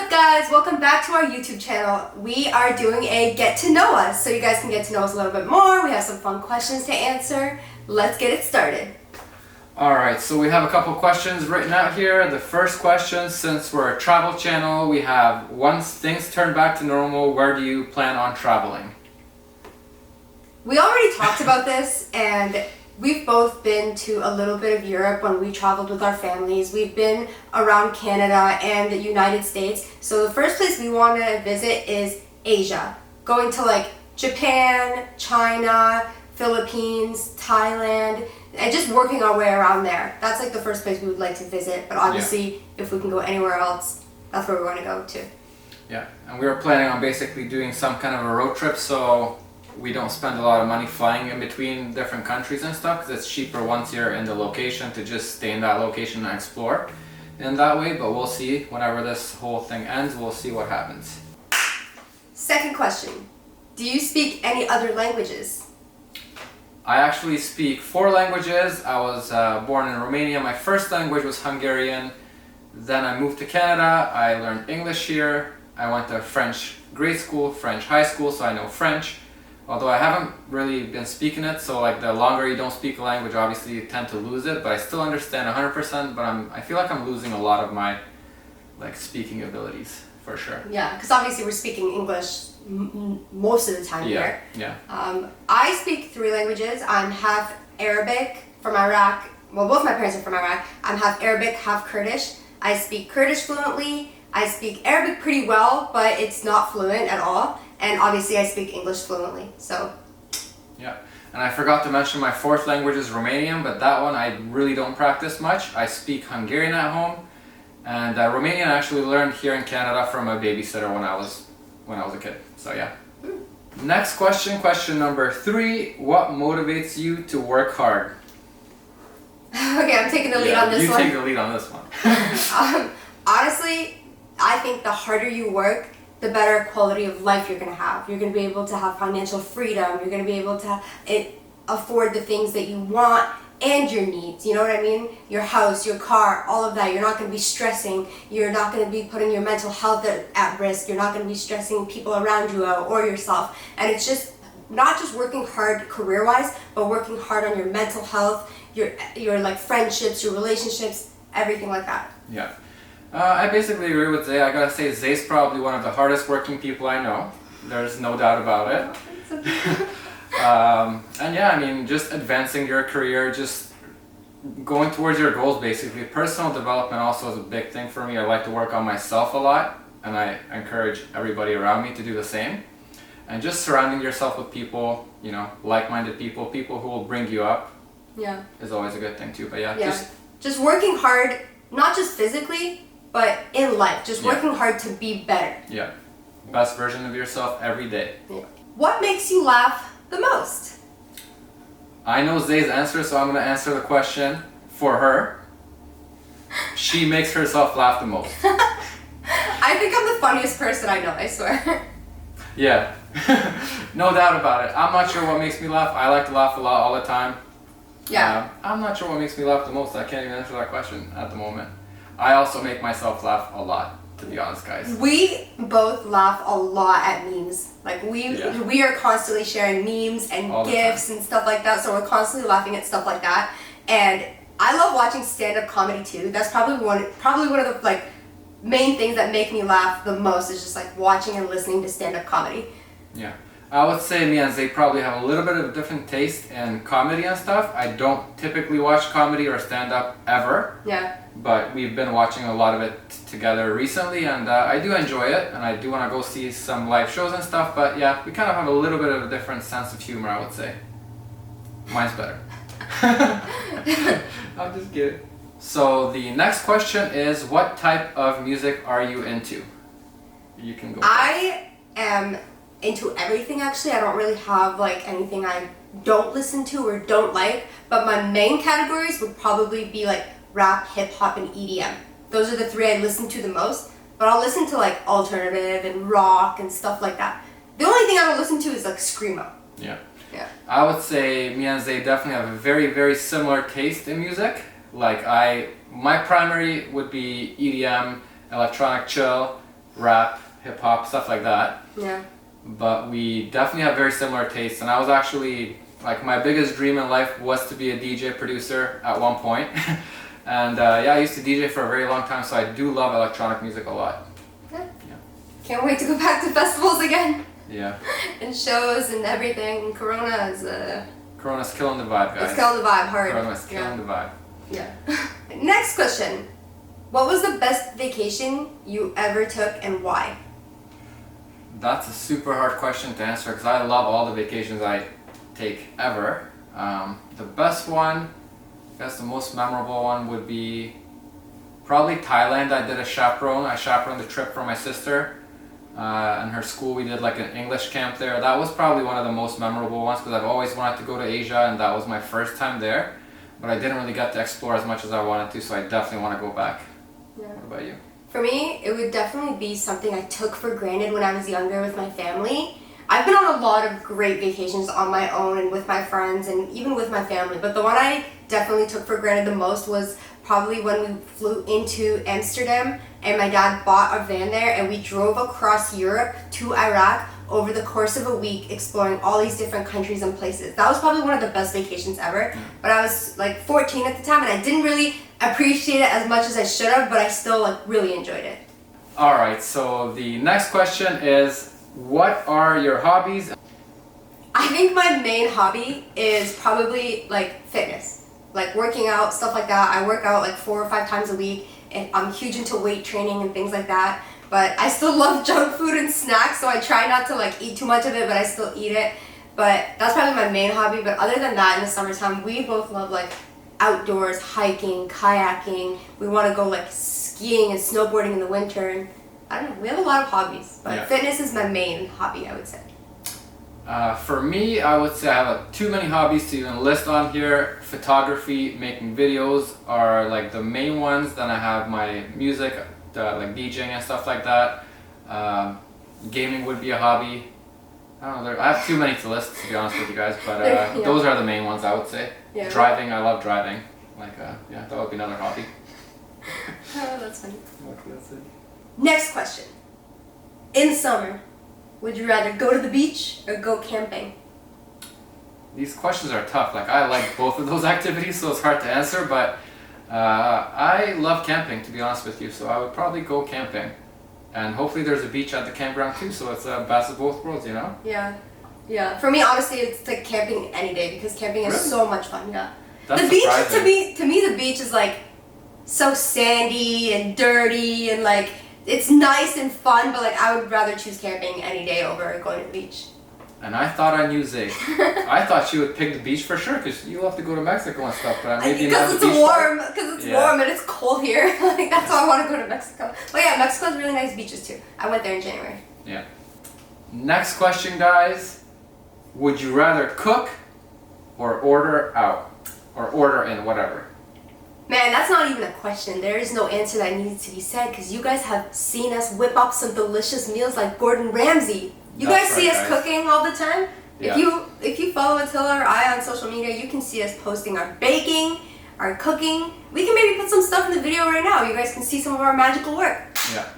up, guys? Welcome back to our YouTube channel. We are doing a get to know us, so you guys can get to know us a little bit more. We have some fun questions to answer. Let's get it started. Alright, so we have a couple questions written out here. The first question, since we're a travel channel, we have, once things turn back to normal, where do you plan on traveling? We already talked about this, and we've both been to a little bit of Europe when we traveled with our families. We've been around Canada and the United States. So the first place we want to visit is Asia. Going to like Japan, China, Philippines, Thailand, and just working our way around there. That's like the first place we would like to visit. But obviously, if we can go anywhere else, that's where we want to go to. Yeah, and we were planning on basically doing some kind of a road trip, so we don't spend a lot of money flying in between different countries and stuff, because it's cheaper once you're in the location to just stay in that location and explore in that way. But we'll see. Whenever this whole thing ends, we'll see what happens. Second question. Do you speak any other languages? I actually speak 4 languages. I was born in Romania. My first language was Hungarian. Then I moved to Canada. I learned English here. I went to French grade school, French high school, so I know French. Although I haven't really been speaking it, so like the longer you don't speak a language, obviously you tend to lose it. But I still understand 100%. But I feel like I'm losing a lot of my like speaking abilities for sure. Yeah, because obviously we're speaking English most of the time here. Yeah. I speak 3 languages. I'm half Arabic from Iraq. Well, both my parents are from Iraq. I'm half Arabic, half Kurdish. I speak Kurdish fluently. I speak Arabic pretty well, but it's not fluent at all. And obviously I speak English fluently, so. Yeah, and I forgot to mention my 4th language is Romanian, but that one I really don't practice much. I speak Hungarian at home, and Romanian I actually learned here in Canada from a babysitter when I was a kid, so yeah. Next question, question number 3, what motivates you to work hard? Okay, I'm taking the lead on this one. You take the lead on this one. Honestly, I think the harder you work, the better quality of life you're going to have. You're going to be able to have financial freedom. You're going to be able to afford the things that you want and your needs. You know what I mean? Your house, your car, all of that. You're not going to be stressing. You're not going to be putting your mental health at risk. You're not going to be stressing people around you out or yourself. And it's just not just working hard career-wise, but working hard on your mental health, your like friendships, your relationships, everything like that. Yeah. I basically agree with Zay. I gotta say, Zay's probably one of the hardest working people I know. There's no doubt about it. And yeah, I mean, just advancing your career, just going towards your goals basically. Personal development also is a big thing for me. I like to work on myself a lot, and I encourage everybody around me to do the same. And just surrounding yourself with people, you know, like-minded people, people who will bring you up, is always a good thing too. But yeah. Just working hard, not just physically, but in life, just working hard to be better. Yeah. Best version of yourself every day. Yeah. What makes you laugh the most? I know Zay's answer, so I'm going to answer the question for her. She makes herself laugh the most. I think I'm the funniest person I know, I swear. Yeah. No doubt about it. I'm not sure what makes me laugh. I like to laugh a lot all the time. Yeah. I'm not sure what makes me laugh the most. I can't even answer that question at the moment. I also make myself laugh a lot, to be honest, guys. We both laugh a lot at memes. Like we are constantly sharing memes and GIFs and stuff like that. So we're constantly laughing at stuff like that. And I love watching stand-up comedy too. That's probably one of the like main things that make me laugh the most is just like watching and listening to stand-up comedy. Yeah. I would say me and Zay probably have a little bit of a different taste in comedy and stuff. I don't typically watch comedy or stand-up ever. Yeah. But we've been watching a lot of it together recently, and I do enjoy it, and I do want to go see some live shows and stuff. But yeah, we kind of have a little bit of a different sense of humor, I would say. Mine's better. I'm just kidding. So the next question is, what type of music are you into? You can go. I am into everything actually. I don't really have like anything I don't listen to or don't like, but my main categories would probably be like rap, hip hop, and EDM. Those are the 3 I listen to the most, but I'll listen to like alternative and rock and stuff like that. The only thing I don't listen to is like screamo. Yeah. Yeah. I would say me and Zay definitely have a very, very similar taste in music. Like my primary would be EDM, electronic chill, rap, hip hop, stuff like that. Yeah. But we definitely have very similar tastes. And I was actually, like, my biggest dream in life was to be a DJ producer at one point. And yeah, I used to DJ for a very long time, so I do love electronic music a lot. Yeah. Can't wait to go back to festivals again. Yeah. And shows and everything. Corona is Corona's killing the vibe, guys. It's killing the vibe hard. Corona's killing the vibe. Yeah. Next question. What was the best vacation you ever took and why? That's a super hard question to answer because I love all the vacations I take ever. The best one, I guess the most memorable one would be probably Thailand. I chaperoned the trip for my sister and her school. We did like an English camp there. That was probably one of the most memorable ones because I've always wanted to go to Asia and that was my first time there. But I didn't really get to explore as much as I wanted to, so I definitely want to go back. Yeah. What about you? For me, it would definitely be something I took for granted when I was younger with my family. I've been on a lot of great vacations on my own and with my friends and even with my family, but the one I definitely took for granted the most was probably when we flew into Amsterdam and my dad bought a van there and we drove across Europe to Iraq over the course of a week exploring all these different countries and places. That was probably one of the best vacations ever, but I was like 14 at the time and I didn't really appreciate it as much as I should have, but I still like really enjoyed it. Alright, so the next question is, what are your hobbies? I think my main hobby is probably like fitness, like working out, stuff like that. I work out like 4 or 5 times a week and I'm huge into weight training and things like that. But I still love junk food and snacks, so I try not to like eat too much of it, but I still eat it. But that's probably my main hobby. But other than that, in the summertime, we both love like outdoors, hiking, kayaking. We want to go like skiing and snowboarding in the winter. And I don't know, we have a lot of hobbies, but fitness is my main hobby, I would say. For me, I would say I have too many hobbies to even list on here. Photography, making videos are like the main ones. Then I have my music, like DJing and stuff like that. Gaming would be a hobby. I don't know, I have too many to list, to be honest with you guys, but those are the main ones I would say. Yeah. Driving, I love driving. Like, yeah, that would be another hobby. Oh, that's funny. Okay, that's it. Next question. In summer, would you rather go to the beach or go camping? These questions are tough. Like, I like both of those activities, so it's hard to answer, but I love camping, to be honest with you, so I would probably go camping. And hopefully there's a beach at the campground too, so it's a best of both worlds, you know? Yeah. Yeah. For me, honestly, it's like camping any day because camping is so much fun. Yeah. That's the beach, surprising. to me, the beach is like so sandy and dirty and like it's nice and fun, but like I would rather choose camping any day over going to the beach. And I thought I knew Zay. I thought she would pick the beach for sure, because you love to go to Mexico and stuff, but maybe not the beach. Because it's warm and it's cold here. Like that's why I want to go to Mexico. But yeah, Mexico has really nice beaches too. I went there in January. Yeah. Next question, guys. Would you rather cook or order out? Or order in, whatever? Man, that's not even a question. There is no answer that needs to be said, because you guys have seen us whip up some delicious meals like Gordon Ramsay. You guys see us cooking all the time. Yeah. If you follow Attila or I on social media, you can see us posting our baking, our cooking. We can maybe put some stuff in the video right now. You guys can see some of our magical work. Yeah.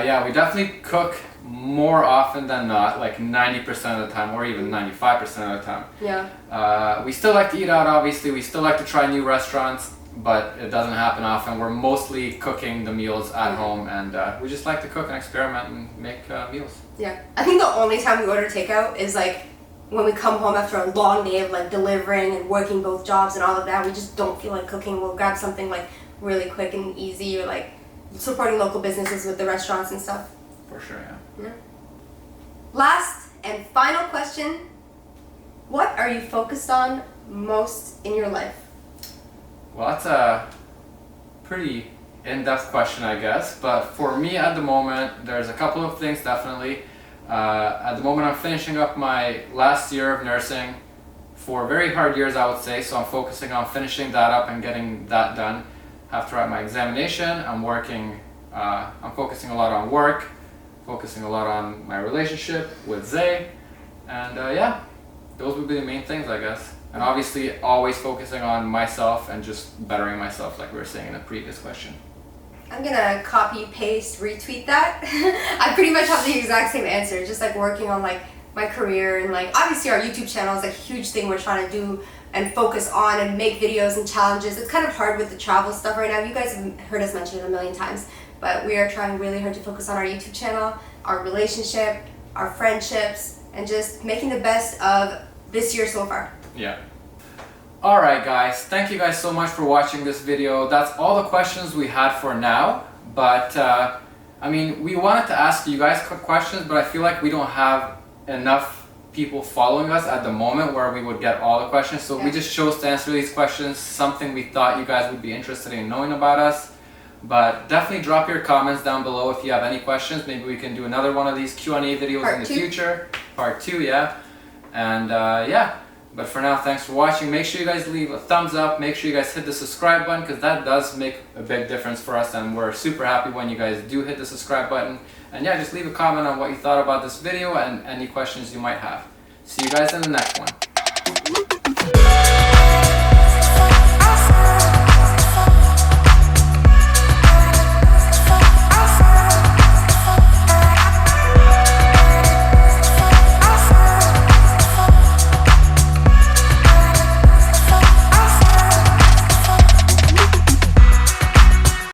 Yeah, we definitely cook more often than not, like 90% of the time, or even 95% of the time. Yeah. We still like to eat out, obviously. We still like to try new restaurants, but it doesn't happen often. We're mostly cooking the meals at home, and we just like to cook and experiment and make meals. Yeah. I think the only time we order takeout is like when we come home after a long day of like delivering and working both jobs and all of that. We just don't feel like cooking. We'll grab something like really quick and easy, or like supporting local businesses with the restaurants and stuff. For sure, yeah. Last and final question. What are you focused on most in your life? Well, that's a pretty in-depth question, I guess. But for me at the moment, there's a couple of things definitely. At the moment, I'm finishing up my last year of nursing. 4 very hard years, I would say. So I'm focusing on finishing that up and getting that done. Have to write my examination. I'm focusing a lot on work, focusing a lot on my relationship with Zay. And yeah, those would be the main things, I guess. And obviously always focusing on myself and just bettering myself, like we were saying in a previous question. I'm gonna copy, paste, retweet that. I pretty much have the exact same answer, just like working on like my career and like obviously our YouTube channel is a huge thing we're trying to do and focus on and make videos and challenges. It's kind of hard with the travel stuff right now. You guys have heard us mention it a million times, but we are trying really hard to focus on our YouTube channel, our relationship, our friendships, and just making the best of this year so far. Yeah. Alright guys, thank you guys so much for watching this video. That's all the questions we had for now, but I mean, we wanted to ask you guys questions, but I feel like we don't have enough people following us at the moment where we would get all the questions, so we just chose to answer these questions, something we thought you guys would be interested in knowing about us. But definitely drop your comments down below if you have any questions. Maybe we can do another one of these Q&A videos in the future. Part 2, yeah. And yeah. But for now, thanks for watching. Make sure you guys leave a thumbs up. Make sure you guys hit the subscribe button because that does make a big difference for us, and we're super happy when you guys do hit the subscribe button. And yeah, just leave a comment on what you thought about this video and any questions you might have. See you guys in the next one.